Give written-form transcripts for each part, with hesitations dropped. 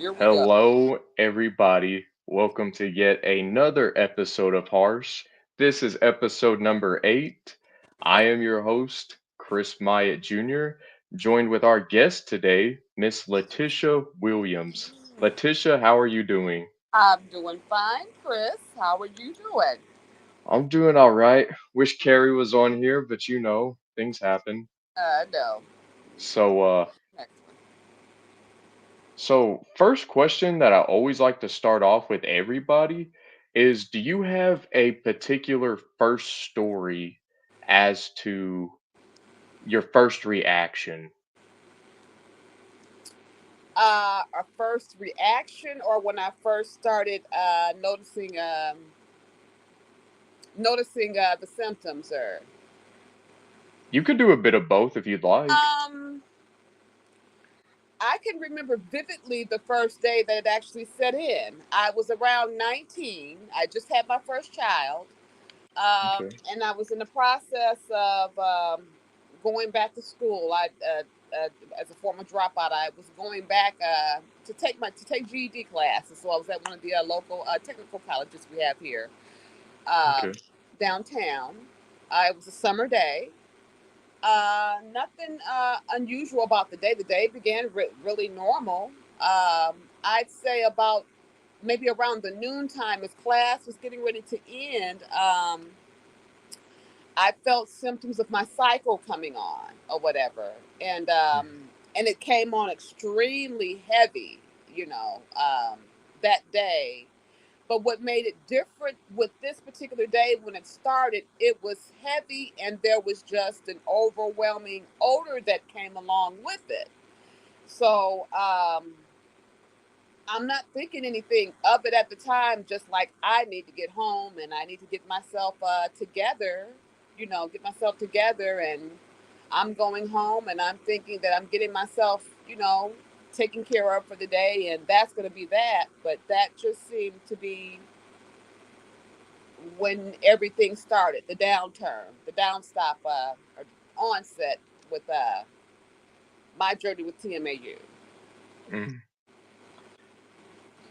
Here we go. Hello, everybody. Welcome to yet another episode of Harsh. This is episode number 8. I am your host, Chris Myatt Jr., joined with our guest today, Miss Latisha Williams. Latisha, how are you doing? I'm doing fine, Chris. How are you doing? I'm doing all right. Wish Carrie was on here, but things happen. No. So, uh, Next one. So, first question that I always like to start off with everybody is do you have a particular first story as to your first reaction? A first reaction, or when I first started noticing the symptoms, or You could do a bit of both if you'd like. um, I can remember vividly the first day that it actually set in. I was around 19. I just had my first child, Okay. and I was in the process of going back to school. As a former dropout, I was going back to take GED classes. So I was at one of the local technical colleges we have here um, Okay. downtown. It was a summer day. Nothing unusual about the day. The day began really normal. I'd say about maybe around the noontime as class was getting ready to end. I felt symptoms of my cycle coming on or whatever, and it came on extremely heavy, you know, that day. But what made it different with this particular day when it started, it was heavy, and there was just an overwhelming odor that came along with it. So I'm not thinking anything of it at the time, just like I need to get home and I need to get myself together, get myself together. And I'm going home and I'm thinking that I'm getting myself, taken care of for the day, and that's going to be that. But that just seemed to be when everything started, the downturn, the downstop, or onset with my journey with TMAU. Mm,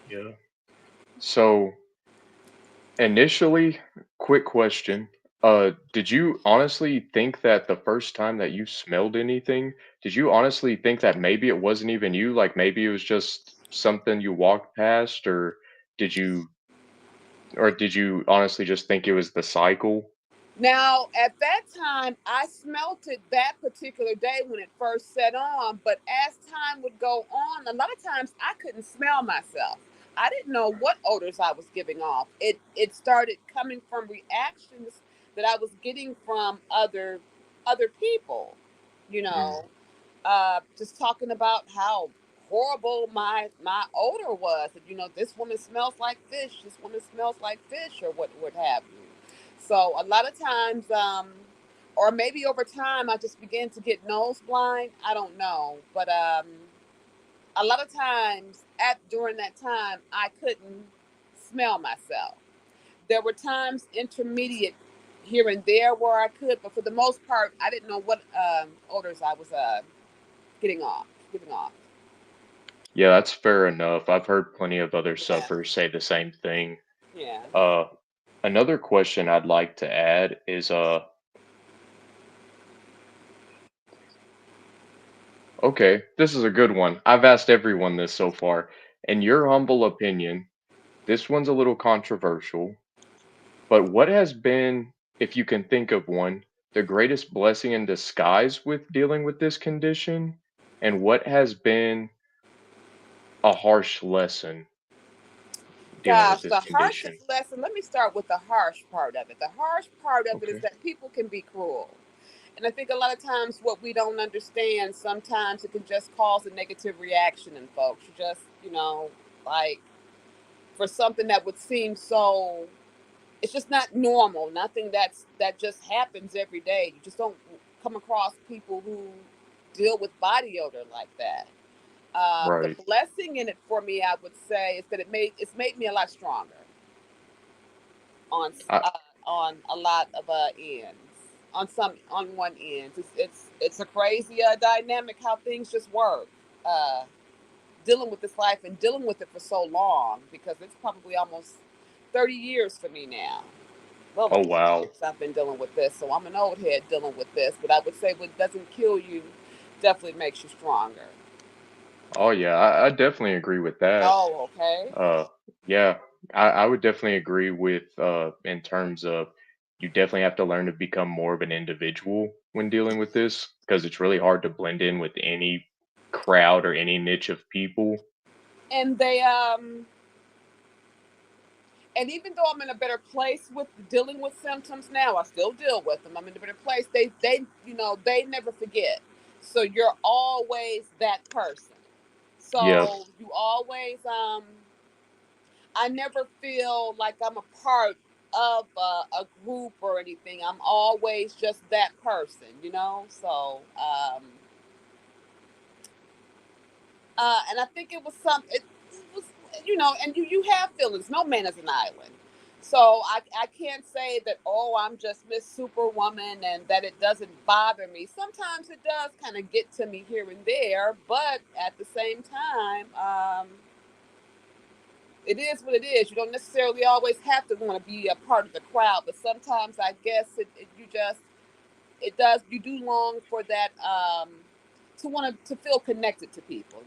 yeah. So, initially, quick question. Did you honestly think that the first time that you smelled anything, did you honestly think that maybe it wasn't even you? Like maybe it was just something you walked past, did you, or did you honestly just think it was the cycle? Now, at that time, I smelt it that particular day when it first set on, but as time would go on, a lot of times I couldn't smell myself. I didn't know what odors I was giving off. It started coming from reactions that I was getting from other people, you Mm, know, just talking about how horrible my odor was. And, this woman smells like fish. This woman smells like fish, or what have you. So a lot of times, or maybe over time, I just began to get nose blind. I don't know, but a lot of times at during that time, I couldn't smell myself. There were times intermediate here and there where I could, but for the most part, I didn't know what odors I was getting off, giving off. yeah, that's fair enough. I've heard plenty of other Yeah, sufferers say the same thing. yeah. Uh, Another question I'd like to add is, okay, this is a good one. I've asked everyone this so far. In your humble opinion, this one's a little controversial, but what has been, if you can think of one, the greatest blessing in disguise with dealing with this condition? And what has been a harsh lesson dealing with Gosh, this the condition? harshest lesson. Let me start with the harsh part of it. The harsh part of it is Okay. that people can be cruel. And I think a lot of times what we don't understand, sometimes it can just cause a negative reaction in folks. You just, like for something that would seem so, it's just not normal. Nothing that just happens every day. You just don't come across people who deal with body odor like that. The Right. blessing in it for me, I would say, is that it's made me a lot stronger on I, uh, on a lot of ends. On one end, it's a crazy dynamic how things just work. Uh, dealing with this life and dealing with it for so long, because it's probably almost 30 years for me now. Well, over Oh 30 wow. years I've been dealing with this, so I'm an old head dealing with this. But I would say what doesn't kill you definitely makes you stronger. Oh yeah, I definitely agree with that. Oh, okay. Uh, yeah, I would definitely agree with in terms of you definitely have to learn to become more of an individual when dealing with this because it's really hard to blend in with any crowd or any niche of people. And and even though I'm in a better place with dealing with symptoms now, I still deal with them. I'm in a better place. They never forget. So you're always that person. Yeah, So you always I never feel like I'm a part of a group or anything. I'm always just that person. So and I think it was it was, and you have feelings. No man is an island. So I can't say that, oh, I'm just Miss Superwoman and that it doesn't bother me. Sometimes it does kind of get to me here and there, but at the same time, it is what it is. You don't necessarily always have to want to be a part of the crowd, but sometimes I guess it does. You do long for that, to want to feel connected to people.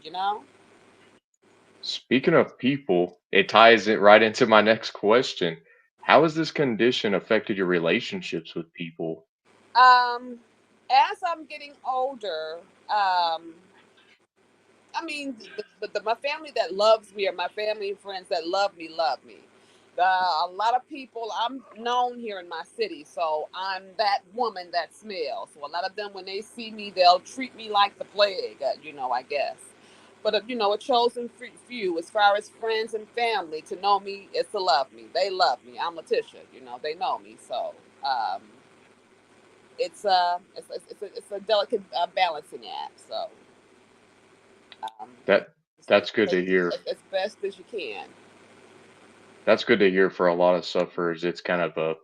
speaking of people, it ties it right into my next question. How has this condition affected your relationships with people? Um, as I'm getting older, I mean, my family that loves me, or my family and friends that love me, love me. A lot of people, I'm known here in my city, so I'm that woman that smells. So a lot of them, when they see me, they'll treat me like the plague, I guess. But a chosen few, as far as friends and family, to know me is to love me. They love me. I'm Latisha. They know me. So um, it's a delicate balancing act. So um, That just that's good take to it hear. as best as you can. That's good to hear for a lot of sufferers. It's kind of a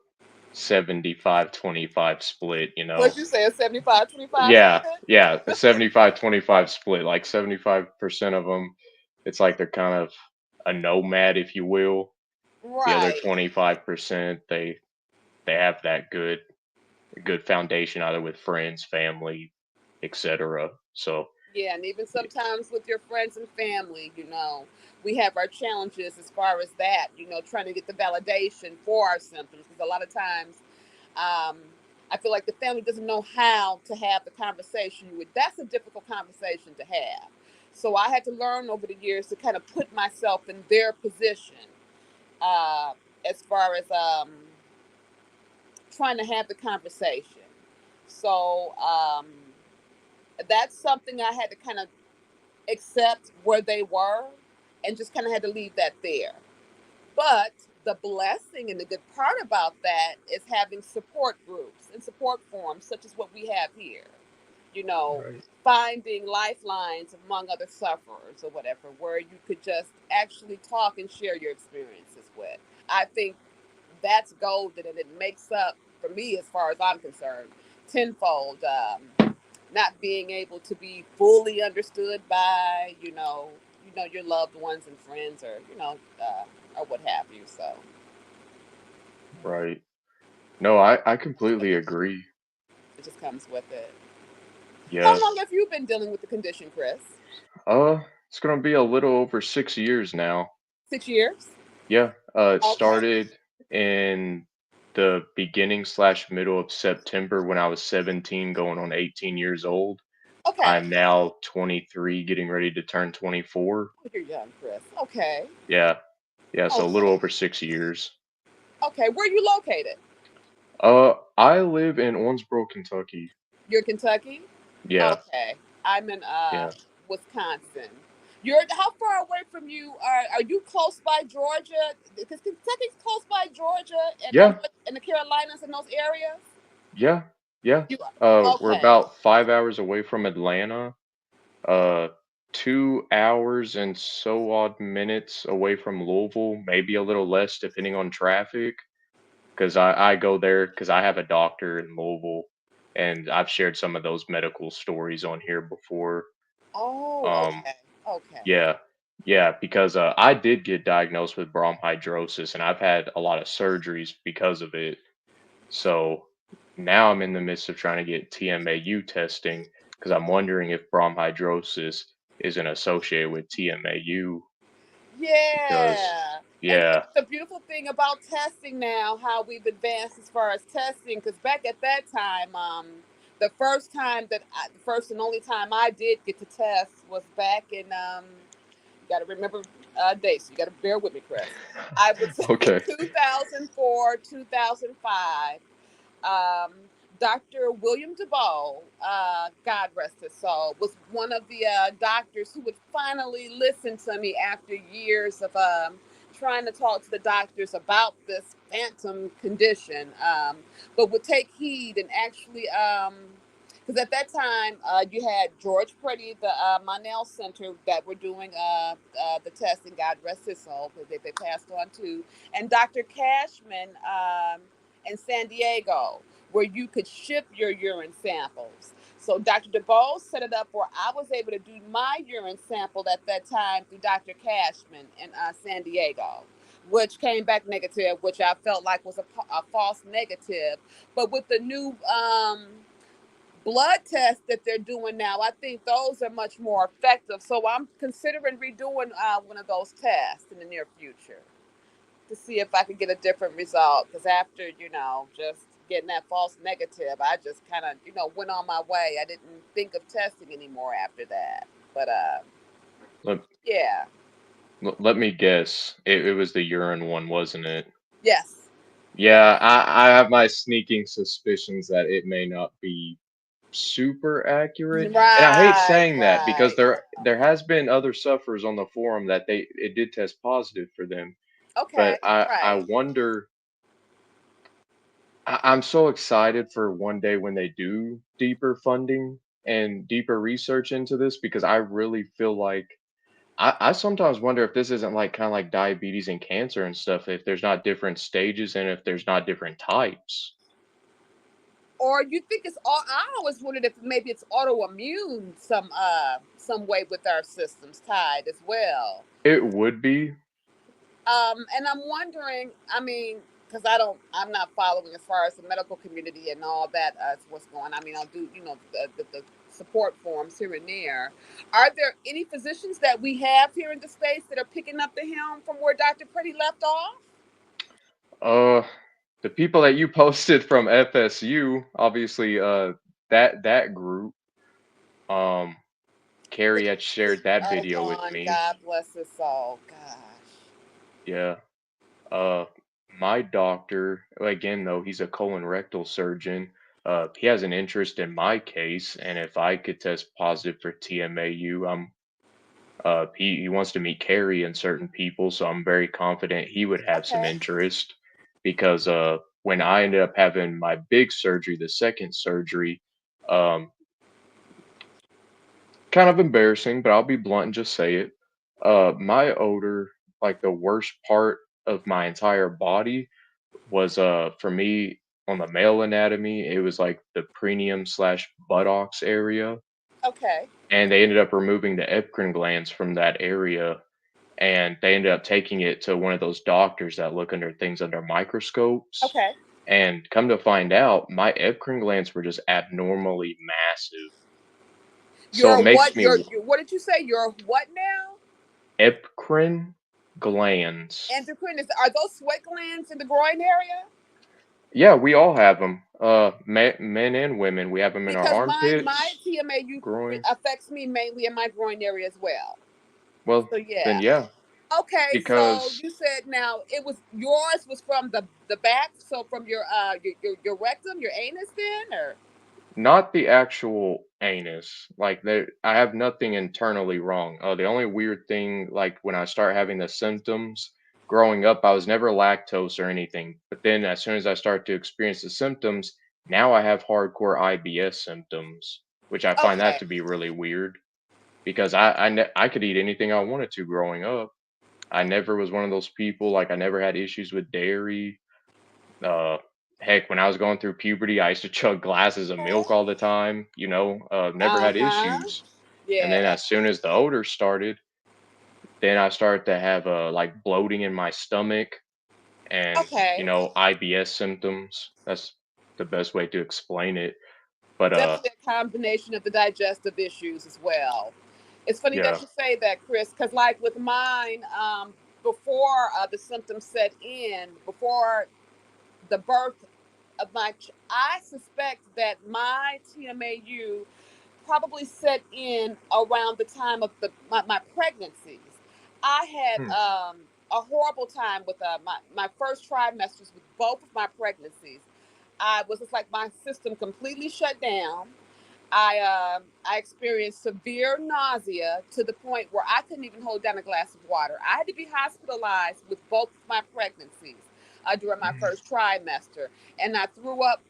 75-25 split, you What know. you say, a 75-25 Yeah, split? yeah, a 75-25 split. Like 75% of them, it's like they're kind of a nomad, if you will. The other Right. 25%, they have that good foundation either with friends, family, etc. So, Yeah, and even sometimes with your friends and family, we have our challenges as far as that, trying to get the validation for our symptoms. Because a lot of times, um, I feel like the family doesn't know how to have the conversation with. That's a difficult conversation to have. So I had to learn over the years to kind of put myself in their position, uh, as far as trying to have the conversation. So that's something I had to kind of accept where they were and just kind of had to leave that there. But the blessing and the good part about that is having support groups and support forums such as what we have here. You know, right. finding lifelines among other sufferers or whatever, where you could just actually talk and share your experiences with. I think that's golden, and it makes up for me, as far as I'm concerned, tenfold. Not being able to be fully understood by your loved ones and friends, or or what have you. So Right. No, I it completely agree. just comes with it. How Yeah. long have you been dealing with the condition, Chris? It's gonna be a little over 6 years now. 6 years. Yeah. It Okay. started in the beginning slash middle of September when I was 17, going on 18 years old. Okay. I'm now 23, getting ready to turn 24. Oh, you're young, Chris. Okay. Yeah. Yeah. So a little Okay. over 6 years. Okay. Where are you located? I live in Owensboro, Kentucky. You're in Kentucky. Yeah. Okay. I'm in Yeah. Wisconsin. You're how far away from you are you close by Georgia? Because Kentucky's close by Georgia and Yeah. the Carolinas and those areas. Yeah. Yeah. You We're okay? about 5 hours away from Atlanta. Uh, 2 hours and so odd minutes away from Louisville, maybe a little less depending on traffic. Because I go there because I have a doctor in Louisville, and I've shared some of those medical stories on here before. Oh, Um, okay, okay. yeah. Yeah, because I did get diagnosed with bromhidrosis, and I've had a lot of surgeries because of it. So now I'm in the midst of trying to get TMAU testing because I'm wondering if bromhidrosis isn't associated with TMAU. Because Yeah. And yeah, the beautiful thing about testing now, how we've advanced as far as testing, because back at that time, the first and only time I did get to test was back in, you got to remember dates. You got to bear with me, Chris. I would say okay, 2004, 2005. um, Dr. William DeBow, God rest his soul, was one of the doctors who would finally listen to me after years of trying to talk to the doctors about this phantom condition, but would take heed and actually. Because at that time, you had George Pretty, the Monell Center, that were doing the testing. God rest his soul, because they passed on too, and Dr. Cashman in San Diego, where you could ship your urine samples. So Dr. DeBose set it up where I was able to do my urine sample at that time through Dr. Cashman in San Diego, which came back negative, which I felt like was a false negative. But with the new blood tests that they're doing now, I think those are much more effective. So I'm considering redoing one of those tests in the near future to see if I could get a different result. Because after, just getting that false negative, I just kind of, went on my way. I didn't think of testing anymore after that. But let, yeah, let me guess. It was the urine one, wasn't it? yes, Yeah, I have my sneaking suspicions that it may not be super accurate. And I hate right, saying that because right. there has been other sufferers on the forum that they it did test positive for them. Okay, But I right. wonder I'm so excited for one day when they do deeper funding and deeper research into this because I really feel like I sometimes wonder if this isn't like kind of like diabetes and cancer and stuff, if there's not different stages and if there's not different types. Or you think it's all? I always wondered if maybe it's autoimmune some way with our systems tied as well. It would be. And I'm wondering, I mean, because I'm not following as far as the medical community and all that, what's going on. I mean, I'll do, the support forums here and there. Are there any physicians that we have here in the States that are picking up the helm from where Dr. Pretty left off? Uh, the people that you posted from FSU, obviously, that group, um, The, Carrie had shared that oh, video with Lon, me. God bless his soul. Gosh. Yeah. Uh, my doctor, again though, he's a colon rectal surgeon. He has an interest in my case, and if I could test positive for TMAU, he wants to meet Carrie and certain people, so I'm very confident he would have some Okay. interest because when I ended up having my big surgery, the second surgery, um, kind of embarrassing, but I'll be blunt and just say it. My odor, like the worst part of my entire body, was for me on the male anatomy. It was like the perineum slash buttocks area, Okay. and they ended up removing the epicrin glands from that area and they ended up taking it to one of those doctors that look under things under microscopes. Okay. And come to find out, my epicrin glands were just abnormally massive. So it You're makes what? me What did you say? You're what now? epicrin glands. Endocrine is, are those sweat glands in the groin area? Yeah, we all have them. Men and women, we have them in our Because my armpits, TMAU groin. affects me mainly in my groin area as well. Well, So then yeah. yeah, Okay, so because you said now it was yours was from the back, so from your rectum, your anus, then, or not the actual anus. Like there, I have nothing internally wrong. The only weird thing, like when I start having the symptoms, growing up, I was never lactose or anything. But then, as soon as I start to experience the symptoms, now I have hardcore IBS symptoms, which I find that okay, to be really weird because I could eat anything I wanted to growing up. I never was one of those people. Like I never had issues with dairy. uh, Heck, when I was going through puberty, I used to chug glasses of milk okay, all the time, never uh had huh, issues. And then yeah, as soon as the odor started, Then I started to have like bloating in my stomach and Okay. IBS symptoms. That's the best way to explain it. But Definitely a combination of the digestive issues as well. It's funny that yeah. you say that, Chris, because like with mine, before the symptoms set in, before the birth of I suspect that my TMAU probably set in around the time of my pregnancies. I had Hmm. a horrible time with my first trimesters with both of my pregnancies. I was just like my system completely shut down. I experienced severe nausea to the point where I couldn't even hold down a glass of water. I had to be hospitalized with both of my pregnancies during my Mhm. first trimester, and I threw up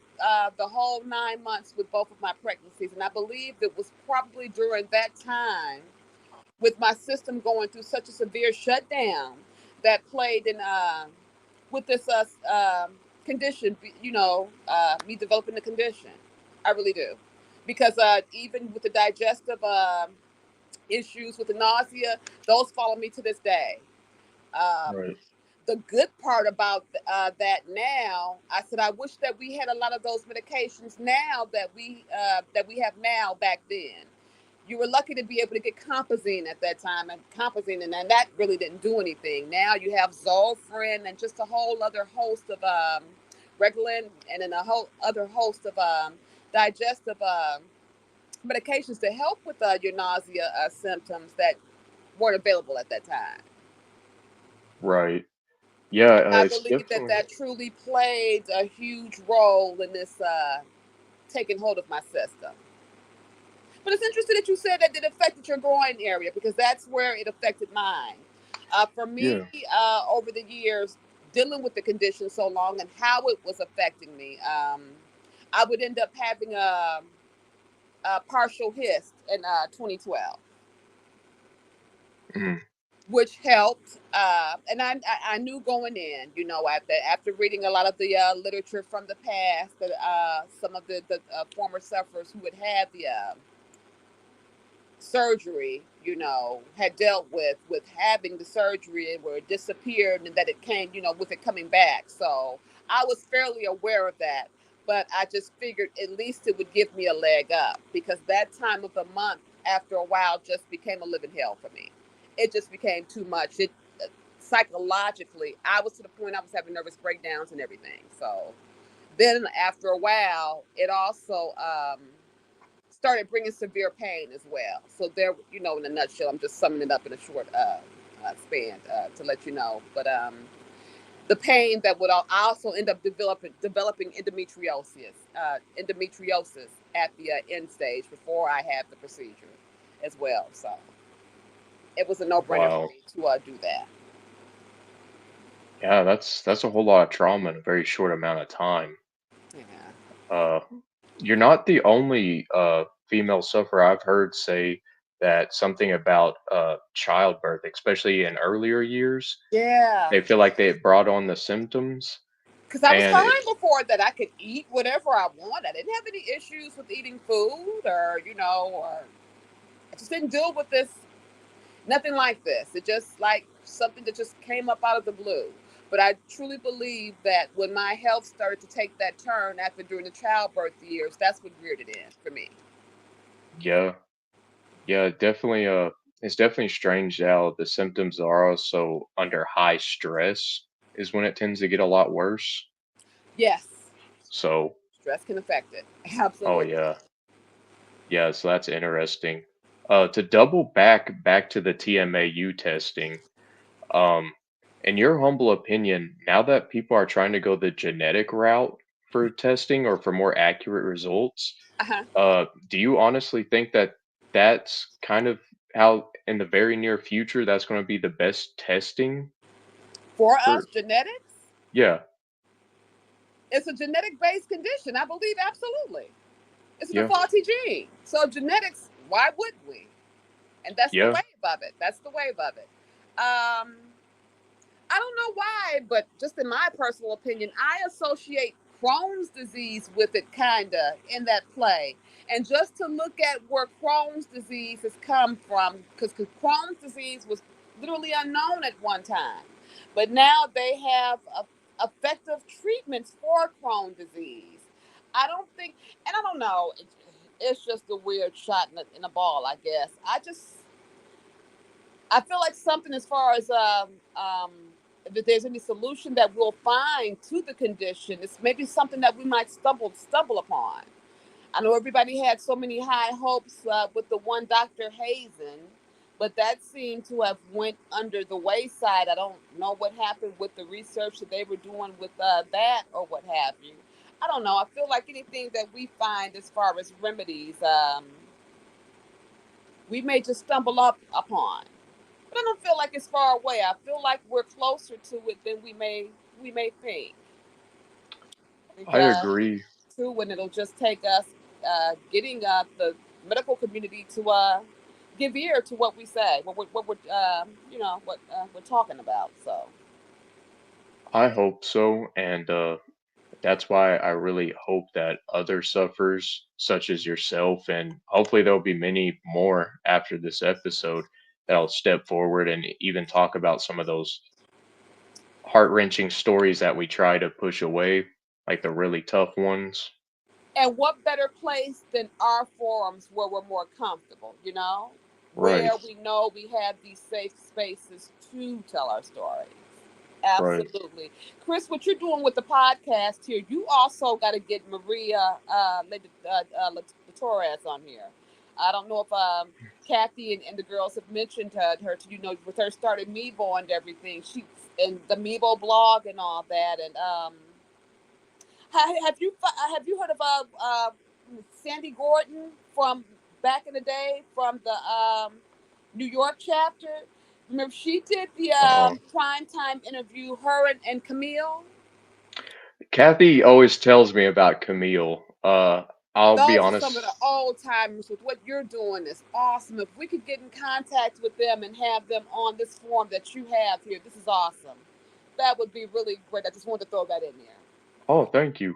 the whole 9 months with both of my pregnancies. And I believe it was probably during that time, with my system going through such a severe shutdown, that played in with this condition. Me developing the condition. I really do, because even with the digestive issues, with the nausea, those follow me to this day. Um, Right. the good part about that now, I said I wish that we had a lot of those medications now that we have now back then. You were lucky to be able to get compazine at that time, and compazine, and that really didn't do anything. Now you have Zolfrin and just a whole other host of Reglan, and then a whole other host of digestive medications to help with your nausea symptoms that weren't available at that time. Right. Yeah, I it's believe that definitely that truly played a huge role in this taking hold of my system. But it's interesting that you said that it affected your groin area, because that's where it affected mine. For me, yeah. over the years, dealing with the condition so long and how it was affecting me, I would end up having a partial hyst in 2012, Mhm. which helped. And I knew going in, after reading a lot of the literature from the past, that some of the former sufferers who had the surgery, had dealt with having the surgery and where it disappeared, and that it came, with it coming back. So I was fairly aware of that, but I just figured at least it would give me a leg up, because that time of the month, after a while, just became a living hell for me. It just became too much. It psychologically, I was to the point I was having nervous breakdowns and everything. So then after a while, it also started bringing severe pain as well. So there, in a nutshell, I'm just summing it up in a short span to let you know. But the pain that would also end up developing endometriosis at the end stage before I had the procedure as well. So it was a no-brainer for Wow. me to do that. Yeah, that's a whole lot of trauma in a very short amount of time. Yeah. Uh, you're not the only female sufferer I've heard say that something about childbirth, especially in earlier years. Yeah. They feel like they brought on the symptoms, Because I was and fine before that. I could eat whatever I want. I didn't have any issues with eating food, or I just didn't deal with this. Nothing like this. It just like something that just came up out of the blue. But I truly believe that when my health started to take that turn after during the childbirth years, that's what reared it in for me. yeah, yeah, definitely. It's definitely strange how the symptoms are also under high stress is when it tends to get a lot worse. Yes, So, stress can affect it. oh Absolutely. yeah, yeah. So that's interesting. To double back to the TMAU testing. Um, in your humble opinion, now that people are trying to go the genetic route for testing or for more accurate results, Uh-huh. do you honestly think that that's kind of how in the very near future that's going to be the best testing For us, for? genetics, Yeah, it's a genetic based condition. I believe absolutely. It's a yeah, faulty gene. So genetics, why wouldn't we? And that's the yeah, wave of it. That's the wave of it. Um, I don't know why, but just in my personal opinion, I associate Crohn's disease with it, kinda in that play. And just to look at where Crohn's disease has come from, because Crohn's disease literally unknown at one time. But now they have effective treatments for Crohn's disease. I don't think, and I don't know, it's just a weird shot in a ball, I guess. I feel like something as far as if there's any solution that we'll find to the condition, it's maybe something that we might stumble upon. I know everybody had so many high hopes with the one Dr. Hazen, but that seemed to have went under the wayside. I don't know what happened with the research that they were doing with that or what have you. I don't know. I feel like anything that we find as far as remedies, we may just stumble up upon. But I don't feel like it's far away. I feel like we're closer to it than we may think. I think I agree. too, and it'll just take us getting the medical community to give ear to what we say, what we're what we're talking about. So I hope so, and that's why I really hope that other sufferers, such as yourself, and hopefully there'll be many more after this episode, that'll step forward and even talk about some of those heart wrenching stories that we try to push away, like the really tough ones. and what better place than our forums where we're more comfortable, Right, where we know we have these safe spaces to tell our stories. right. Absolutely. Chris, what you're doing with the podcast here, you also got to get Maria Torres on here. I don't know if Kathy and the girls have mentioned her to, with her starting Meebo and everything. She and the Meebo blog and all that. And have you heard of Sandy Gordon from back in the day from the New York chapter? Remember, she did the Uh, prime time interview. Her and Camille. Kathy always tells me about Camille. I'll be Those are some of honest. the old timers. With what you're doing is awesome. If we could get in contact with them and have them on this forum that you have here, this is awesome. That would be really great. I just wanted to throw that in there. Oh, thank you.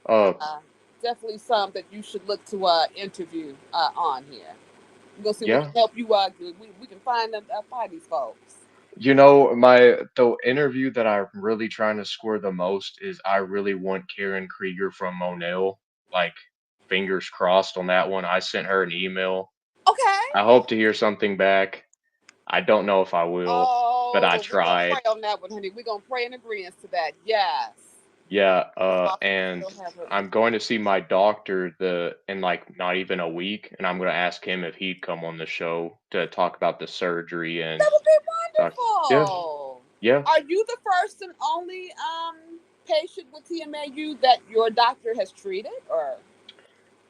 Uh, Uh, Definitely some that you should look to interview on here. We're gonna see if we can yeah. help you. We can find them, find these folks. The interview that I'm really trying to score the most is I really want Karen Krieger from Monell. Like, fingers crossed on that one. I sent her an email. I Okay. hope to hear something back. I don't know if I will, but I Oh, we're gonna tried. pray on that one, honey. We're gonna pray in agreement to that. Yes. Yeah, That's awesome. We and still have her. I'm going to see my doctor in like not even a week, and I'm going to ask him if he'd come on the show to talk about the surgery and That would be talk. Yeah, wonderful. yeah. Are you the first and only patient with TMAU that your doctor has treated, or?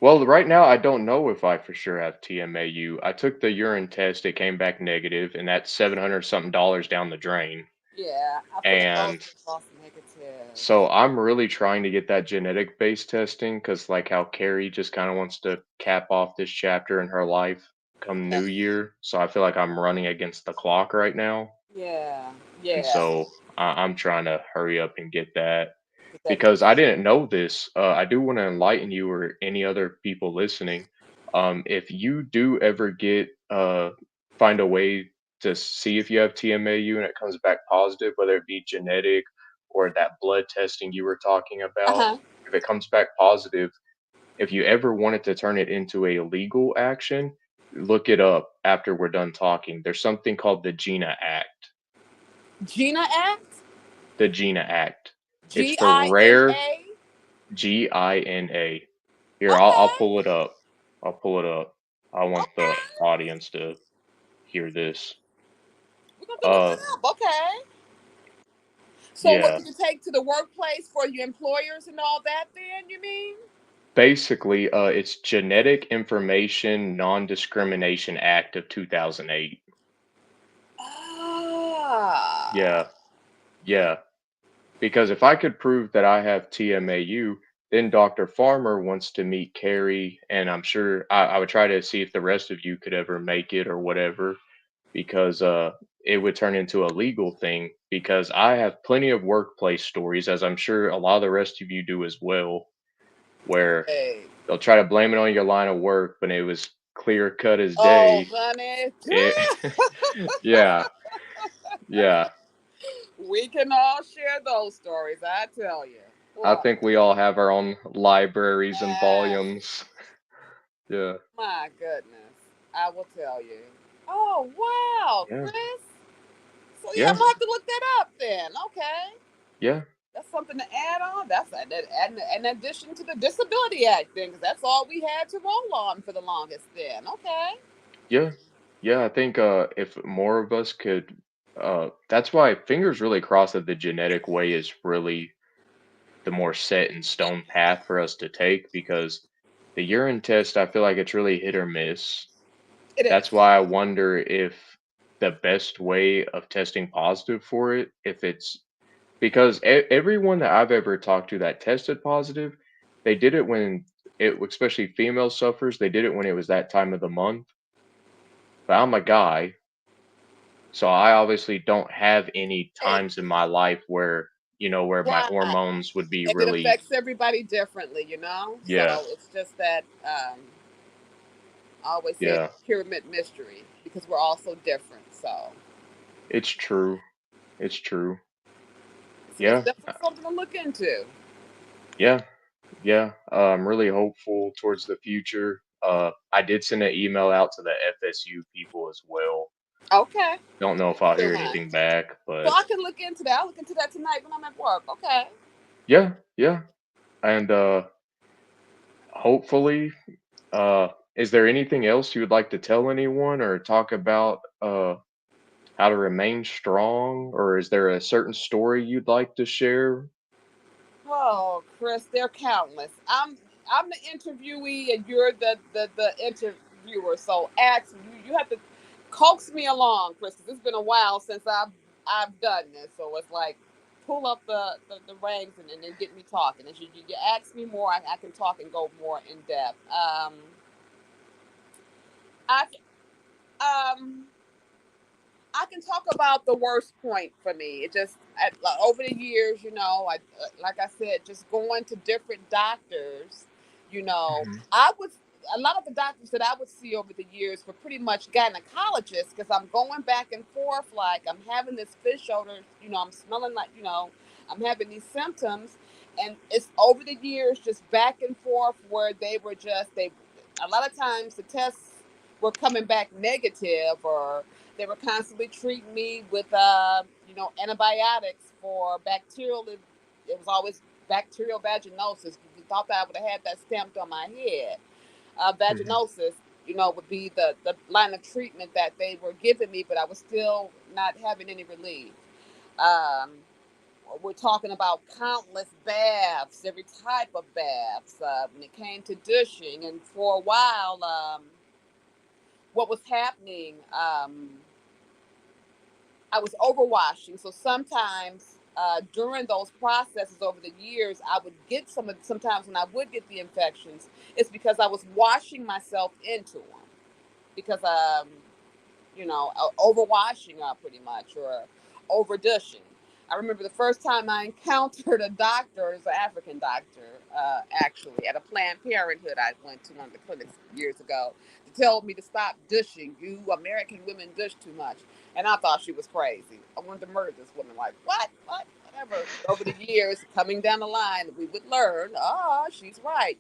Well, right now I don't know if I for sure have TMAU. I took the urine test, it came back negative, and that's 700 something dollars down the drain. Yeah, I feel like those And are false negatives. so I'm really trying to get that genetic based testing because, like how Carrie just kind of wants to cap off this chapter in her life come New Yes. Year. So I feel like I'm running against the clock right now. Yeah. And Yeah. so I'm trying to hurry up and get that Get that because I done. didn't know this. I do want to enlighten you or any other people listening. If you do ever find a way to see if you have TMAU and it comes back positive, whether it be genetic or that blood testing you were talking Uh about, huh. if it comes back positive, if you ever wanted to turn it into a legal action, look it up after we're done talking. There's something called the GINA Act. Gina Act. The GINA Act. It's G for I N rare A. GINA. Here, I'll Okay. pull it up. I'll pull it up. I want the Okay. audience to hear this. We're gonna look Uh, that up. Okay. So, what yeah. do you take to the workplace for your employers and all that? Then you mean? Basically, it's Genetic Information Non-Discrimination Act of 2008. Ah. Yeah, yeah. Because if I could prove that I have TMAU, then Dr. Farmer wants to meet Carrie, and I'm sure I would try to see if the rest of you could ever make it or whatever, because it would turn into a legal thing. Because I have plenty of workplace stories, as I'm sure a lot of the rest of you do as well, where Hey. they'll try to blame it on your line of work, but it was clear cut as Oh, day. honey. It, yeah, Yeah. We can all share those stories, I tell you. I Well, think we all have our own libraries and man, volumes. Yeah. my goodness, I will tell you. Oh wow, Yeah. Chris. So yeah, I'm Yeah. gonna have to look that up then. Okay, Yeah. that's something to add on. That's an addition to the Disability Act then, because that's all we had to roll on for the longest. Then, okay. Yeah. Yeah, I think if more of us could that's why fingers really crossed that the genetic way is really the more set in stone path for us to take because the urine test I feel like it's really hit or miss. It That's is. why I wonder if the best way of testing positive for it, if it's because everyone that I've ever talked to that tested positive, they did it when it, especially female sufferers, they did it when it was that time of the month. But I'm a guy, so I obviously don't have any Hey, times in my life where, where my right. hormones would be And it really, affects everybody differently, you know? yeah, So it's just that I always say it's yeah, a pyramid mystery because we're all so different. So it's true. It's true. it's most Yeah, definitely something to look into. yeah, yeah. I'm really hopeful towards the future. I did send an email out to the FSU people as well. Okay. Don't know Thank if you I'll so hear much. anything back, So but I can look into that. I'll look into that tonight when I'm at work. Okay. yeah, yeah. And hopefully, is there anything else you would like to tell anyone or talk about how to remain strong, or is there a certain story you'd like to share? Oh, Chris, they're countless. I'm the interviewee and you're the interviewer. So ask you have to coax me along, Chris, 'cause it's been a while since I've done this. So it's like pull up the reins and then get me talking. As you ask me more, I can talk and go more in depth. I um I can talk about the worst point for me. It just like, over the years, I like I said, just going to different doctors. You know, Mhm, I would a lot of the doctors that I would see over the years were pretty much gynecologists because I'm going back and forth. Like I'm having this fish odor. I'm smelling like I'm having these symptoms, and it's over the years just back and forth where they were just they. A lot of times the tests were coming back negative or they were constantly treating me with, antibiotics for bacterial. It was always bacterial vaginosis. You thought that I would have had that stamped on my head. mhm, Vaginosis, would be the line of treatment that they were giving me, but I was still not having any relief. Um, we're talking about countless baths, every type of baths. When it came to douching, and for a while, what was happening? I was overwashing. So sometimes during those processes over the years, I would get sometimes when I would get the infections, it's because I was washing myself into them because, overwashing pretty much or over dushing. I remember the first time I encountered a doctor, it was an African doctor, actually, at a Planned Parenthood I went to one of the clinics years ago, to tell me to stop dushing. You American women dush too much. And I thought she was crazy. I wanted to murder this woman. Like, what? What? Whatever. Over the years, coming down the line, we would learn, she's right.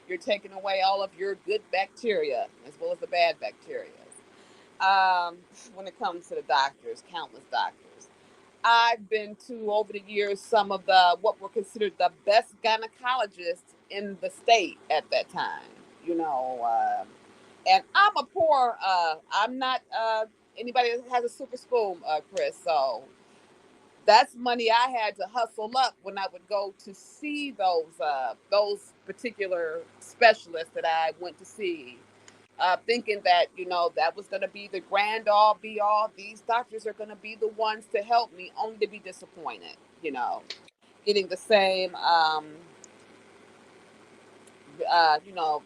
You're taking away all of your good bacteria as well as the bad bacteria. Um, when it comes to the doctors, countless doctors. I've been to over the years some of the what were considered the best gynecologists in the state at that time. And I'm a poor. I'm not anybody that has a super spoon, Chris. So that's money I had to hustle up when I would go to see those particular specialists that I went to see, thinking that that was going to be the grand all be all. These doctors are going to be the ones to help me, only to be disappointed. Getting the same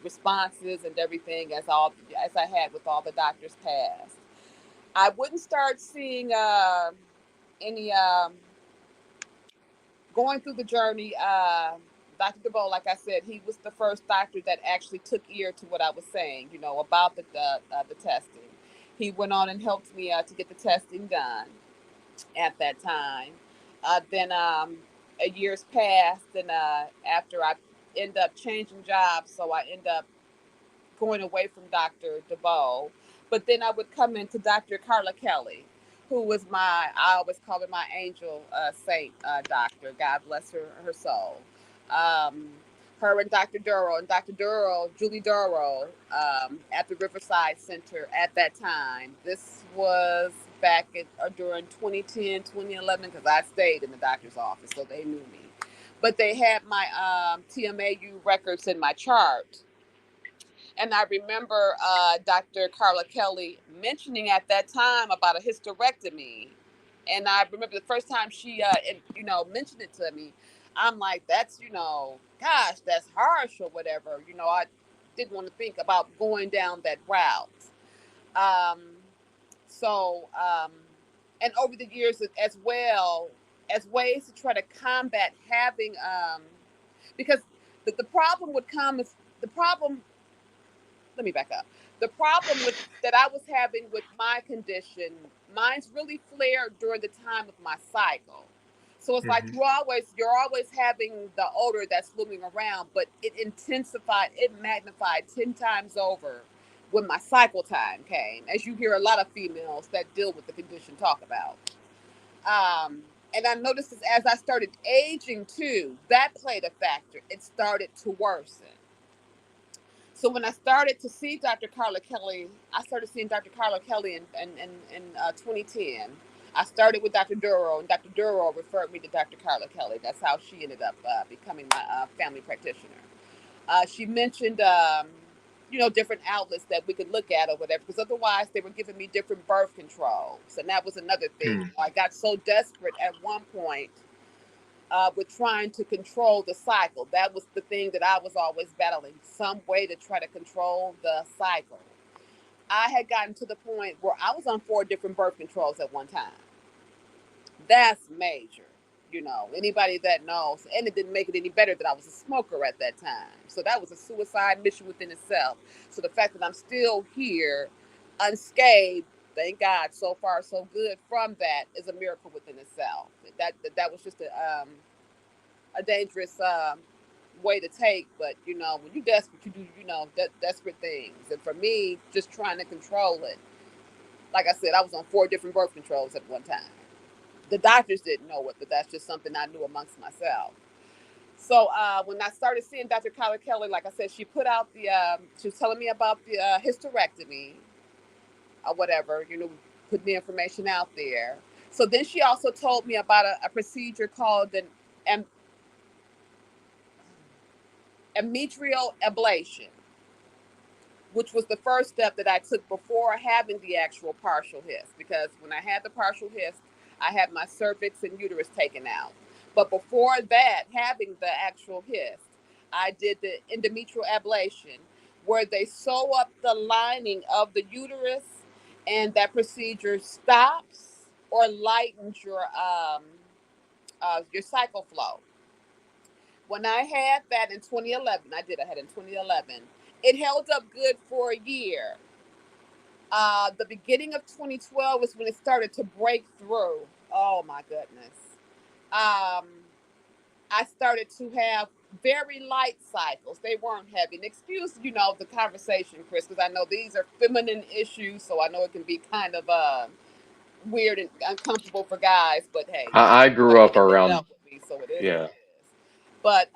responses and everything as I had with all the doctors past. I wouldn't start seeing any going through the journey. Dr. DeBow, like I said, he was the first doctor that actually took ear to what I was saying, about the testing. He went on and helped me to get the testing done. at that time. Then a years passed, and after I end up changing jobs, so I end up going away from Dr. DeVoe. But then I would come into Dr. Carla Kelly, who was I always call her my angel saint doctor. God bless her soul. Um, her and Dr. Julie Duro, at the Riverside Center at that time. This was back during 2010, 2011, because I stayed in the doctor's office, so they knew me. But they had my TMAU records in my chart, and I remember Dr. Carla Kelly mentioning at that time about a hysterectomy. And I remember the first time she, mentioned it to me, I'm like, that's, gosh, that's harsh or whatever. I didn't want to think about going down that route. Um, so, and over the years as well, as ways to try to combat having, because the problem would come is the problem let me back up. The problem with that I was having with my condition, mine's really flared during the time of my cycle. So it's like Hmm. you're always having the odor that's looming around, but it magnified 10 times over when my cycle time came, as you hear a lot of females that deal with the condition talk about. And I noticed this as I started aging too, that played a factor. It started to worsen. So when I started to see Dr. Carla Kelly, I started seeing Dr. Carla Kelly in 2010. I started with Dr. Duro, and Dr. Duro referred me to Dr. Carla Kelly. That's how she ended up becoming my family practitioner. She mentioned, different outlets that we could look at or whatever, because otherwise they were giving me different birth controls. And that was another thing. Hmm. I got so desperate at one point with trying to control the cycle. That was the thing that I was always battling, some way to try to control the cycle. I had gotten to the point where I was on 4 different birth controls at one time. That's major. Anybody that knows, and it didn't make it any better that I was a smoker at that time. So that was a suicide mission within itself. So the fact that I'm still here unscathed, thank God, so far so good from that, is a miracle within itself. That was just a dangerous way to take. But when you desperate, you do desperate things. And for me, just trying to control it, like I said, I was on 4 different birth controls at one time. The doctors didn't know it, but that's just something I knew amongst myself. So when I started seeing Dr. Kyla Kelly, like I said, she put out she was telling me about the hysterectomy or whatever, putting the information out there. So then she also told me about a procedure called an endometrial ablation, which was the first step that I took before having the actual partial hyst. Because when I had the partial hyst, I had my cervix and uterus taken out. But before that, having the actual hyst, I did the endometrial ablation, where they sew up the lining of the uterus, and that procedure stops or lightens your cycle flow. When I had that in 2011, I had it in 2011. It held up good for a year. The beginning of 2012 was when it started to break through. Oh my goodness. Um, I started to have very light cycles. They weren't heavy. And excuse, the conversation, Chris, because I know these are feminine issues, so I know it can be kind of weird and uncomfortable for guys. But hey, I grew up it around, dealt with me, so it is what yeah. it is. But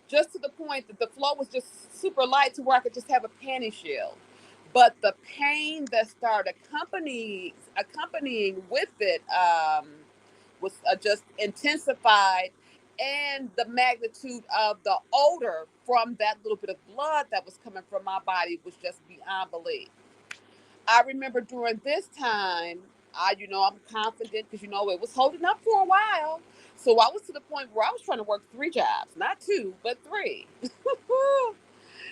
just to the point that the flow was just super light to where I could just have a panty shield. But the pain that started accompanying with it was just intensified, and the magnitude of the odor from that little bit of blood that was coming from my body was just beyond belief. I remember during this time, I'm confident because it was holding up for a while. So I was to the point where I was trying to work 3 jobs, not 2, but 3.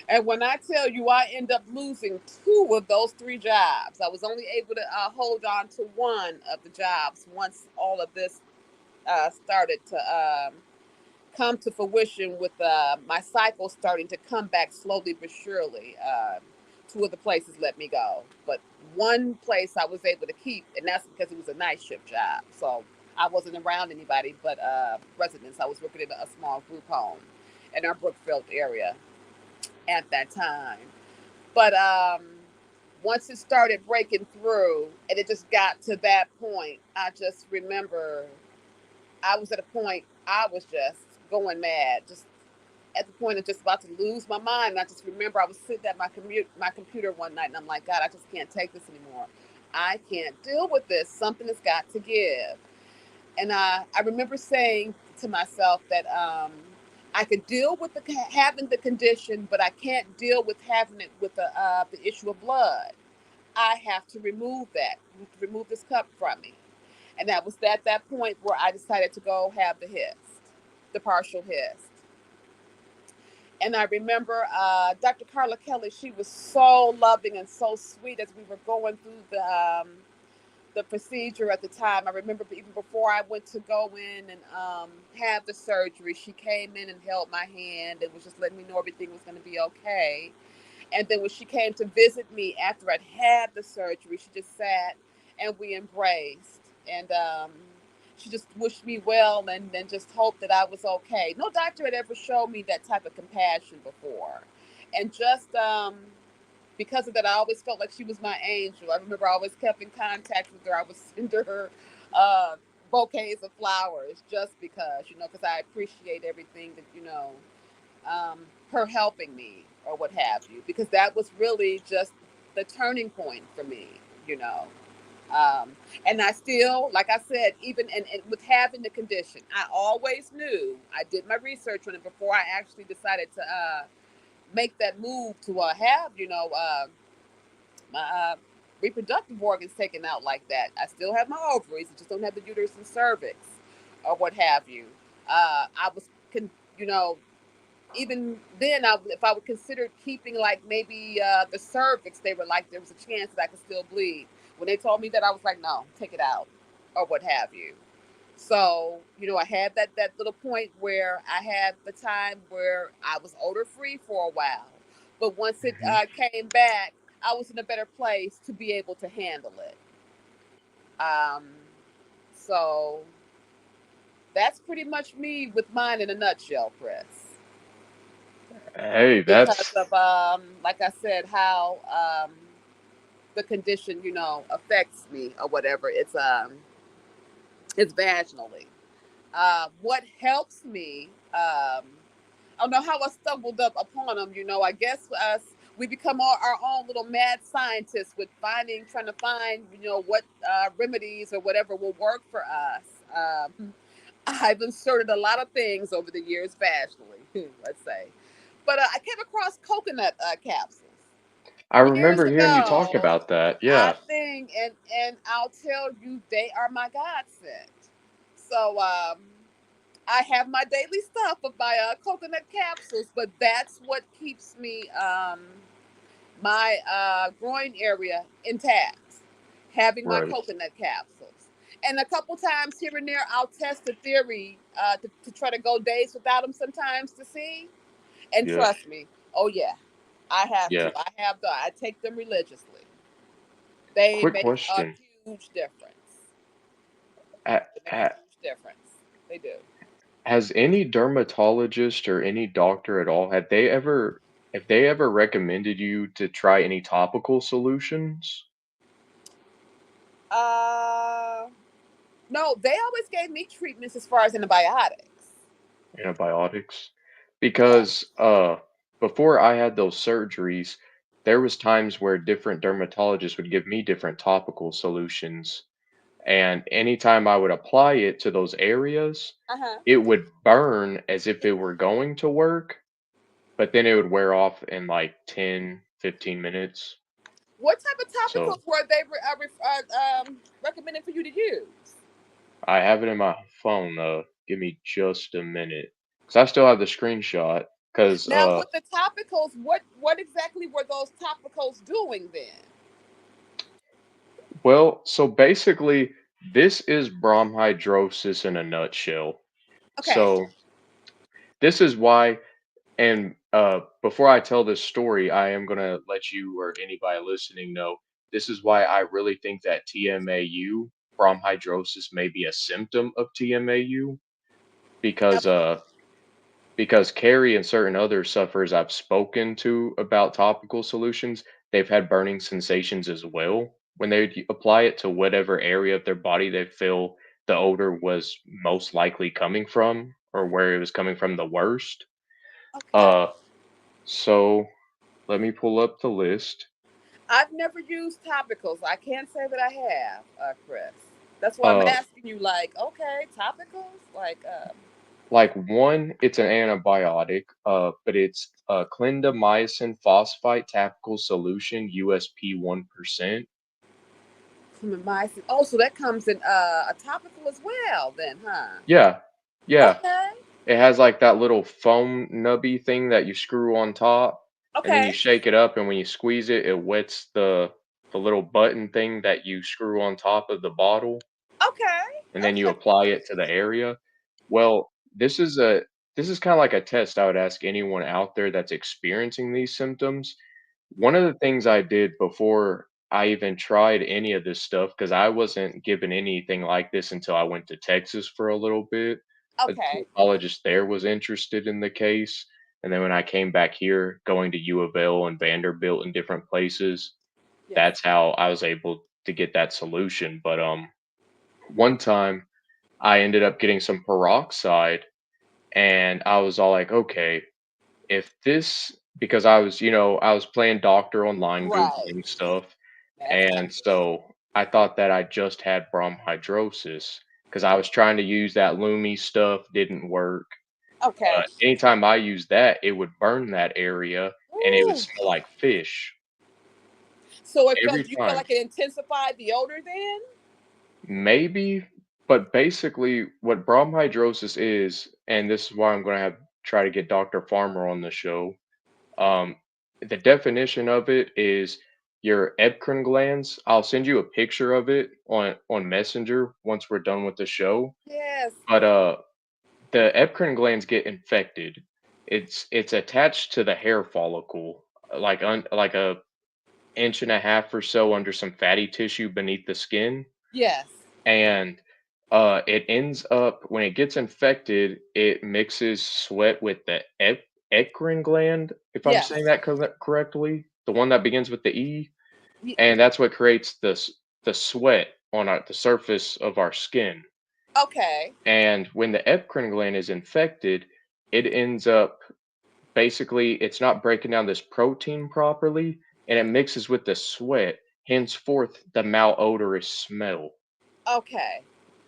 And when I tell you, I end up losing 2 of those 3 jobs. I was only able to hold on to one of the jobs once all of this started to come to fruition, with my cycle starting to come back slowly but surely. 2 of the places let me go, but one place I was able to keep, and that's because it was a night shift job. So I wasn't around anybody but residents. I was working in a small group home in our Brookfield area at that time. But once it started breaking through, and it just got to that point, I just remember I was at a point I was just going mad, just at the point of just about to lose my mind. And I just remember I was sitting at my computer one night, and I'm like, God, I just can't take this anymore. I can't deal with this. Something has got to give. And I remember saying to myself that I could deal with having the condition, but I can't deal with having it with the issue of blood. I have to remove that, remove this cup from me. And that was at that point where I decided to go have the hyst, the partial hyst. And I remember Dr. Carla Kelly. She was so loving and so sweet as we were going through the procedure at the time. I remember even before I went to go in and have the surgery, she came in and held my hand and was just letting me know everything was going to be okay. And then when she came to visit me after I'd had the surgery, she just sat and we embraced. And she just wished me well and just hoped that I was okay. No doctor had ever shown me that type of compassion before. And just because of that, I always felt like she was my angel. I remember I always kept in contact with her. I would send her uh, bouquets of flowers just because, because I appreciate everything that, um, her helping me or what have you, because that was really just the turning point for me, you know. Um, and I still, like I said, even and with having the condition, I always knew. I did my research on it before I actually decided to make that move to have, my reproductive organs taken out like that. I still have my ovaries, I just don't have the uterus and cervix or what have you. I was, you know, even then, if I would consider keeping like maybe the cervix, they were like there was a chance that I could still bleed. When they told me that, I was like, no, take it out, or what have you. So I had that little point where I had the time where I was odor free for a while, but once it Mhm. came back, I was in a better place to be able to handle it. Um, so that's pretty much me with mine in a nutshell, Chris. Hey, Because that's of like I said, how the condition affects me or whatever. It's vaginally. What helps me, I don't know how I stumbled up upon them. I guess us we become our own little mad scientists with trying to find what remedies or whatever will work for us. I've inserted a lot of things over the years vaginally, let's say. But I came across coconut capsules I years remember hearing you talk ago. about that. I Yeah. think, and I'll tell you, they are my godsend. So I have my daily stuff of my coconut capsules, but that's what keeps me my groin area intact. Having my Right. coconut capsules, and a couple times here and there, I'll test the theory to try to go days without them sometimes to see. And Yeah. trust me, oh yeah, I have Yeah. to. I take them religiously. They Quick make a question. huge difference. Ha- They make a ha- huge difference. They do. Has any dermatologist or any doctor at all, have they ever recommended you to try any topical solutions? Uh, no, they always gave me treatments as far as antibiotics. Antibiotics? Yeah. Because before I had those surgeries, there was times where different dermatologists would give me different topical solutions, and anytime I would apply it to those areas, Uh huh. it would burn as if it were going to work, but then it would wear off in like 10, 15 minutes. What type of So topicals were they recommended for you to use? I have it in my phone. Give me just a minute, cause I still have the screenshot. Cause Now, with the topicals, what exactly were those topicals doing then? well, so basically, this is bromhidrosis in a nutshell. Okay. So this is why, and before I tell this story, I am gonna let you or anybody listening know. this is why I really think that TMAU, bromhidrosis, may be a symptom of TMAU because Absolutely. uh because Carrie and certain other sufferers I've spoken to about topical solutions, they've had burning sensations as well when they would apply it to whatever area of their body they feel the odor was most likely coming from or where it was coming from the worst. Okay. Uh, so let me pull up the list. I've never used topicals. I can't say that I have, Chris. That's why I'm Uh, asking you. Like, okay, topicals. Like, like one, it's an antibiotic, but it's clindamycin phosphate topical solution, USP 1%. clindamycin. Oh, so that comes in a topical as well, then, huh? Yeah, yeah. Okay. It has like that little foam nubby thing that you screw on top, and then you Okay. shake it up, and when you squeeze it, it wets the little button thing that you screw on top of the bottle, Okay. and then you Okay. apply it to the area. Well, this is kind of like a test I would ask anyone out there that's experiencing these symptoms. One of the things I did before I even tried any of this stuff, because I wasn't given anything like this until I went to Texas for a little bit. A Okay. psychologist there was interested in the case, and then when I came back here, going to U of L and Vanderbilt and different places, Yes. that's how I was able to get that solution. But one time I ended up getting some peroxide, and I was all like, okay, if this, because I was, I was playing doctor online, Right. Googling stuff, That's and accurate. so I thought that I just had bromhidrosis because I was trying to use that Lumi stuff, didn't work. Okay. But anytime I used that, it would burn that area and it would Ooh. smell like fish So it every felt you felt time. like it intensified the odor then? Maybe, but basically what bromhidrosis is, and this is why I'm going to have try to get Dr. Farmer on the show. Um, the definition of it is your epcrin glands. I'll send you a picture of it on Messenger once we're done with the show. Yes. But the epcrin glands get infected. It's attached to the hair follicle, like a inch and a half or so under some fatty tissue beneath the skin, Yes. and it ends up when it gets infected, it mixes sweat with the eccrine gland, if I'm Yes. saying that correctly, the one that begins with the E, Ye- and that's what creates the sweat on the surface of our skin. Okay. And when the epcrin gland is infected, it ends up basically it's not breaking down this protein properly, and it mixes with the sweat. Henceforth, the malodorous smell. Okay.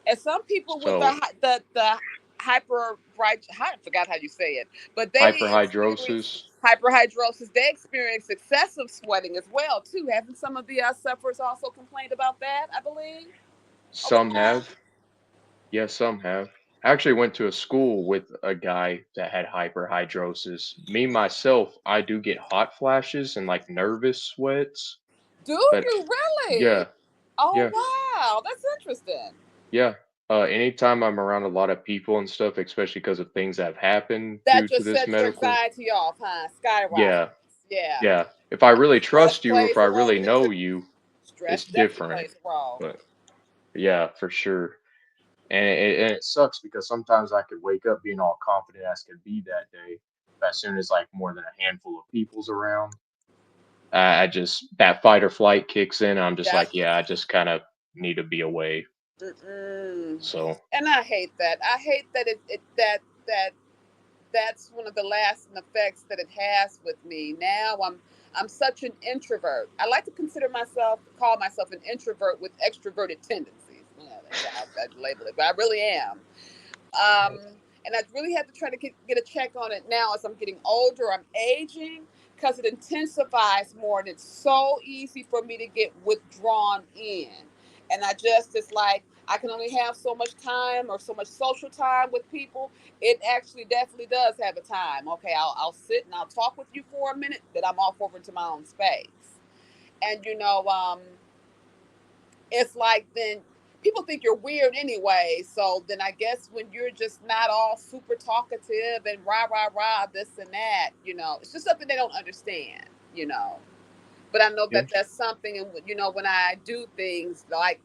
And some people with So the hyper right, I forgot how you say it, but they experience hyperhidrosis. hyperhidrosis. They experience excessive sweating as well too. Haven't some of the sufferers also complained about that? I believe over Some time. have. Yes, some have. I actually went to a school with a guy that had hyperhidrosis. Me myself, I do get hot flashes and like nervous sweats, Do but you really? yeah, Oh yeah, wow, that's interesting. yeah. Anytime I'm around a lot of people and stuff, especially because of things that have happened That due to just this sets your medical, anxiety off, huh? Skyrockets. yeah, Yeah. yeah. If I really Stress trust you or if plays I a role really in it too. know you, Stress it's definitely different. plays a role. But yeah, for sure. And it sucks because sometimes I could wake up being all confident as could be that day. But as soon as like more than a handful of people's around, I just that fight or flight kicks in. I'm just Yep. like, yeah, I just kind of need to be away. Mm-mm. So And I hate that. I hate that that's one of the lasting effects that it has with me. Now I'm such an introvert. I like to call myself an introvert with extroverted tendencies. Yeah, that's how I label it, but I really am. Um, and I really have to try to get a check on it now as I'm getting older. I'm aging because it intensifies more, and it's so easy for me to get withdrawn in. And it's like I can only have so much time or so much social time with people. It actually definitely does have a time. Okay, I'll sit and I'll talk with you for a minute, then I'm off over to my own space. And it's like then people think you're weird anyway. So then I guess when you're just not all super talkative and rah rah rah this and that, it's just something they don't understand. But I know Yeah. that that's something, and when I do things like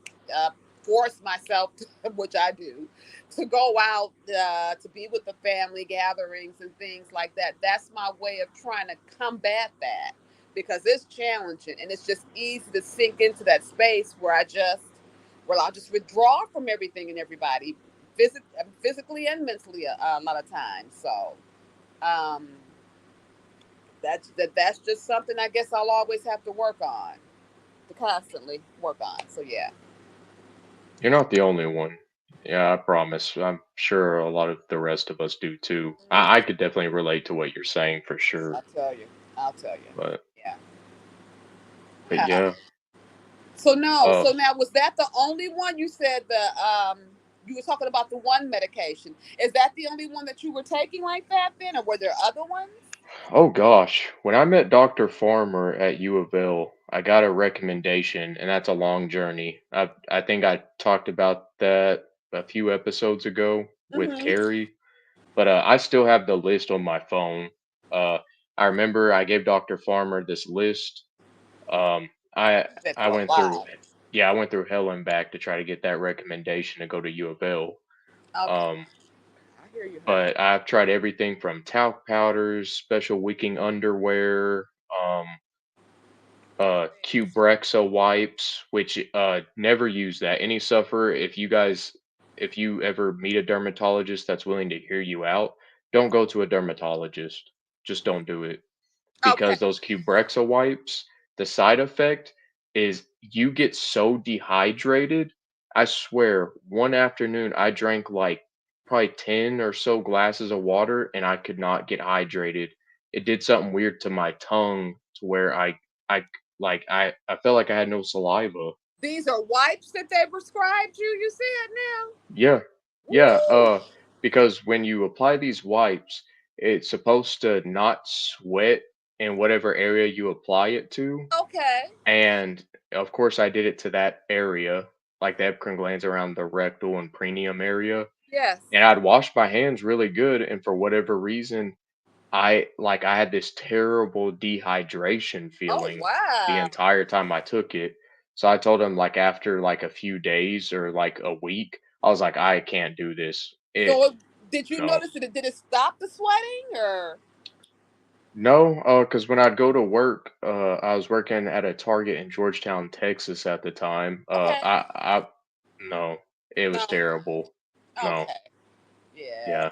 force myself, to, which I do, to go out to be with the family gatherings and things like that. That's my way of trying to combat that because it's challenging and it's just easy to sink into that space where I'll just withdraw from everything and everybody, physically and mentally a lot of times. So um, that's just something I guess I'll always have to work on, to constantly work on. So yeah, You're not the only one. Yeah, I promise. I'm sure a lot of the rest of us do too. I hmm could definitely relate to what you're saying for sure. I'll tell you, I'll tell you. But Yeah. but yeah. So no, Uh so now was that the only one you said you were talking about the one medication? Is that the only one that you were taking like that then, or were there other ones? oh gosh, when I met Dr. Farmer at U of L, I got a recommendation, and that's a long journey. I think I talked about that a few episodes ago with Mm-hmm. Carrie, but I still have the list on my phone. Uh, I remember I gave Dr. Farmer this list. Um, I Been I through a went through, lot. yeah, I went through hell and back to try to get that recommendation to go to U of L. Okay, Um, I hear you, honey. but I've tried everything from talc powders, special wicking underwear, Qbrexza wipes, which never use that. Any sufferer, if you ever meet a dermatologist that's willing to hear you out, don't go to a dermatologist. Just don't do it Okay, because those Qbrexza wipes, the side effect is you get so dehydrated. I swear, one afternoon I drank like probably 10 or so glasses of water and I could not get hydrated. It did something weird to my tongue to where I I felt like I had no saliva. these are wipes that they prescribed you. You said now. Yeah. Yeah, Woo. because when you apply these wipes, it's supposed to not sweat in whatever area you apply it to. Okay. And of course, I did it to that area, like the epicrine glands around the rectal and perineum area. Yes. And I'd washed my hands really good. And for whatever reason, I had this terrible dehydration Oh feeling the wow. entire time I took it. So I told him like after like a few days or like a week, I was like, I can't do this. So did you No. notice that did it stop the sweating or? No, because when I'd go to work, I was working at a Target in Georgetown, Texas at the time. Okay. No, it was No. terrible. No, Okay. Yeah. yeah,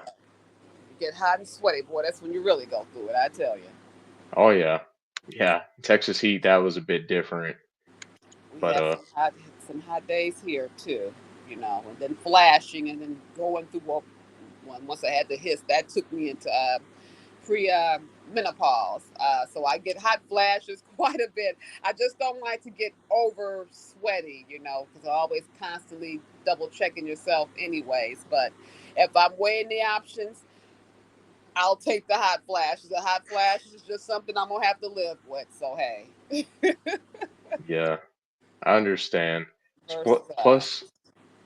You get hot and sweaty, boy. That's when you really go through it. I tell you. oh yeah, yeah. Texas heat, that was a bit different, We but had some hot days here too. And then flashing and then going through. Well, once I had the hiss, that took me into pre menopause. So I get hot flashes quite a bit. I just don't like to get over sweaty, because I always constantly double checking yourself, anyways. But if I'm weighing the options, I'll take the hot flashes. The hot flashes is just something I'm gonna have to live with. So hey, yeah, I understand. versus Plus,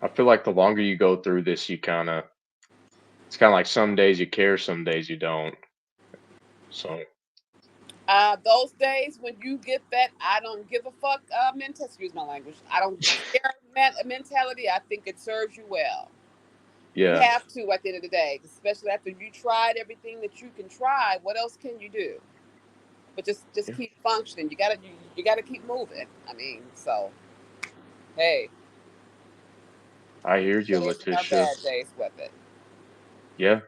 I feel like the longer you go through this, it's kind of like some days you care, some days you don't. So those days when you get that I don't give a fuck excuse my language, I don't care mentality, I think it serves you well. You yeah, have to at the end of the day, especially after you tried everything that you can try. What else can you do? But just yeah, keep functioning. You gotta keep moving. I mean, so hey, I we hear you, days and our Letitia. bad days with it. Yeah.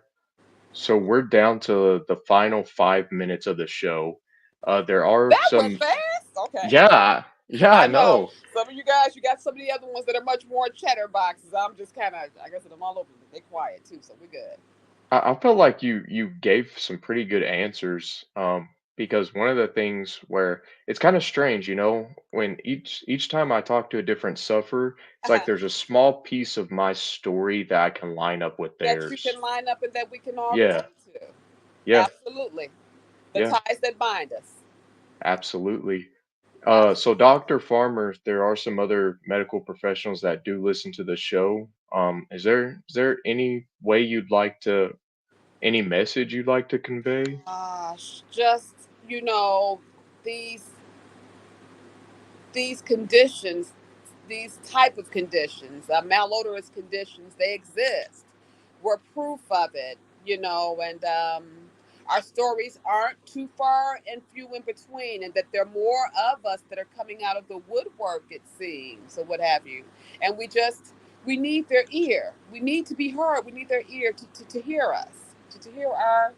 So we're down to the final 5 minutes of the show. There are That went some, fast. Okay. yeah, yeah, I I know know. some of you guys. You got some of the other ones that are much more cheddar boxes. I'm just kind of, I guess, I'm all over. They quiet too, so we're good. I felt like you gave some pretty good answers. Because one of the things where it's kind of strange, when each time I talk to a different sufferer, it's like Uh-huh. there's a small piece of my story that I can line up with That you theirs. can line up and that we can all Yeah, relate to. yeah, Absolutely. The yeah, ties that bind us. absolutely. So Absolutely. Dr. Farmer, there are some other medical professionals that do listen to the show. Is there any way any message you'd like to convey? Gosh, just, these. these conditions, these type of conditions, malodorous conditions, they exist. We're proof of it, and our stories aren't too far and few in between, and that there are more of us that are coming out of the woodwork, it seems, or what have you. And we need their ear. We need to be heard. We need their ear to hear us, to hear our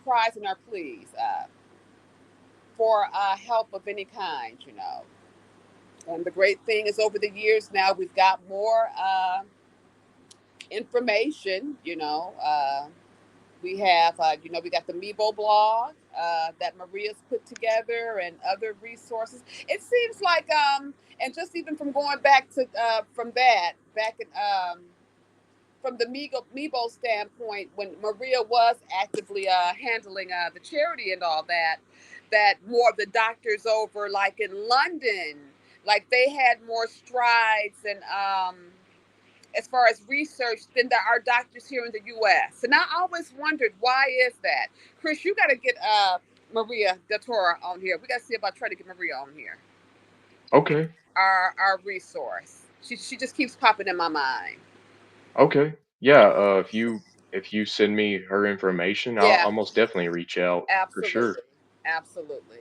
cries and our pleas for help of any kind. And the great thing is, over the years now, we've got more information. We have, we got the Mebo blog that Maria's put together, and other resources. It seems like, and just even from going back to from that, back in, from the Mebo standpoint, when Maria was actively handling the charity and all that, that more of the doctors over, like in London, like they had more strides and as far as research than our doctors here in the U.S. And I always wondered, why is that? Chris, you got to get Maria Del Toro on here. We got to see about trying to get Maria on here. Okay. Our resource. She just keeps popping in my mind. Okay. Yeah. If you send me her information, I'll Yeah, I'll most definitely reach out for sure. absolutely, absolutely.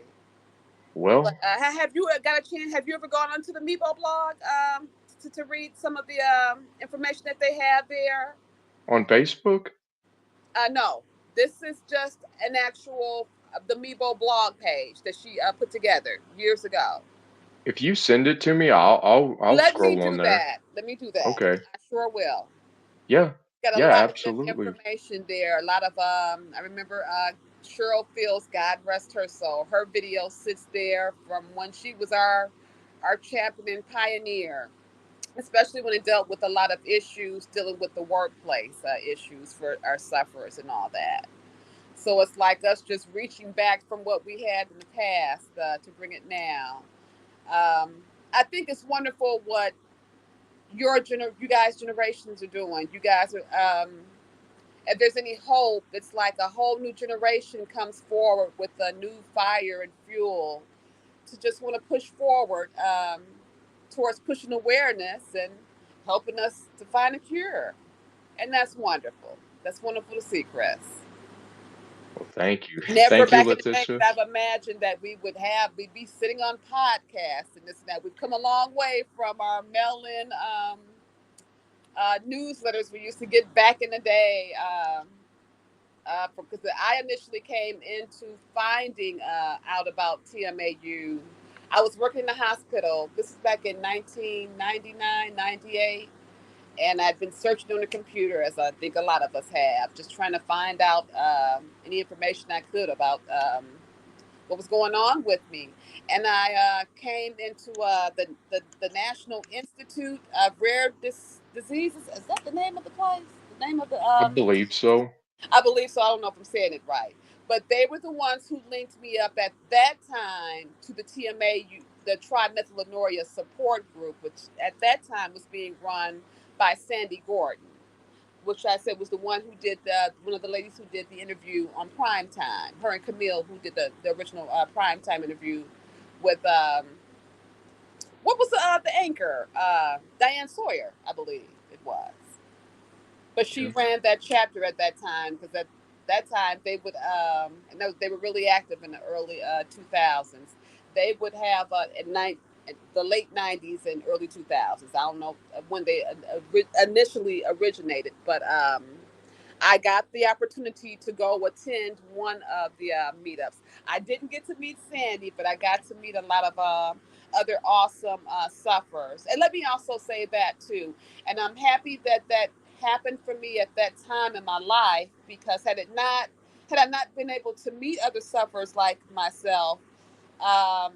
But Well, have you got a chance? Have you ever gone onto the Mebo blog to read some of the information that they have there? on Facebook, No, this is just an actual the Mebo blog page that she put together years ago. if you send it to me, I'll Let me scroll on do there. that. Let me do that. Okay. I sure will. Yeah. Got a Yeah. lot of Absolutely. information there. A lot of I remember Cheryl Fields, God rest her soul. Her video sits there from when she was our champion and pioneer, especially when it dealt with a lot of issues dealing with the workplace issues for our sufferers and all that. So it's like us just reaching back from what we had in the past to bring it now. I think it's wonderful what you guys generations are doing. You guys are, if there's any hope, it's like a whole new generation comes forward with a new fire and fuel to just want to push forward towards pushing awareness and helping us to find a cure. And that's wonderful. That's wonderful to see, Chris. Well, thank you. Never Thank you, back in the day Latisha. could I've imagined that we'd be sitting on podcasts and this and that. We've come a long way from our mail-in newsletters we used to get back in the day. Because I initially came into finding out about TMAU. I was working in the hospital. This is back in 1999, 98. And I'd been searching on the computer, as I think a lot of us have, just trying to find out any information I could about what was going on with me. And I came into the National Institute of Rare Diseases. Is that the name of the place? The name of the I believe so. I believe so. I don't know if I'm saying it right. But they were the ones who linked me up at that time to the TMAU, the Trimethylinoria Support Group, which at that time was being run by Sandy Gordon, which I said was the one who did one of the ladies who did the interview on Prime Time. Her and Camille, who did the original Prime Time interview with what was the anchor? Diane Sawyer, I believe it was. But she Yeah. ran that chapter at that time because at that time they would and they were really active in the early 2000s. They would have at night the late 90s and early 2000s. I don't know when they initially originated, but I got the opportunity to go attend one of the meetups. I didn't get to meet Sandy, but I got to meet a lot of other awesome sufferers. And let me also say that too. And I'm happy that that happened for me at that time in my life, because had I not been able to meet other sufferers like myself, um,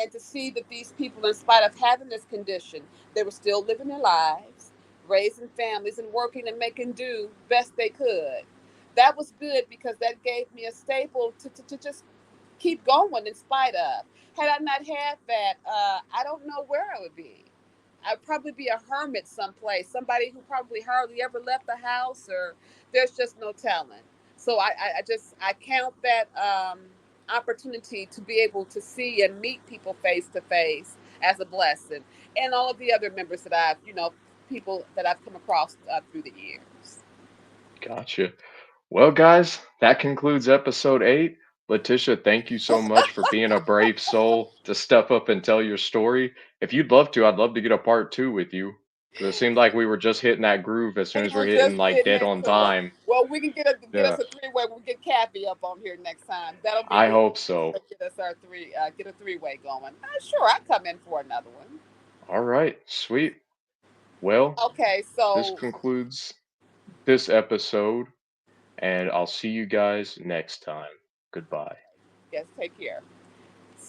and to see that these people, in spite of having this condition, they were still living their lives, raising families, and working and making do best they could. That was good because that gave me a staple to just keep going in spite of. Had I not had that, I don't know where I would be. I'd probably be a hermit someplace, somebody who probably hardly ever left the house, or there's just no telling. So I count that opportunity to be able to see and meet people face to face as a blessing, and all of the other members that I've, people that I've come across through the years. Gotcha. Well, guys, that concludes episode 8. Letitia, thank you so much for being a brave soul to step up and tell your story. If you'd love to, I'd love to get a part 2 with you because it seemed like we were just hitting that groove as soon We as we're were hitting just like getting dead on into it. time. Well, we can get Yeah, us a three-way. We'll get Kathy up on here next time. That'll be I good. hope so. Get us our get a three-way going. Sure, I'll come in for another one. All right, sweet. Well, Okay, this so concludes this episode, and I'll see you guys next time. Goodbye. yes, take care.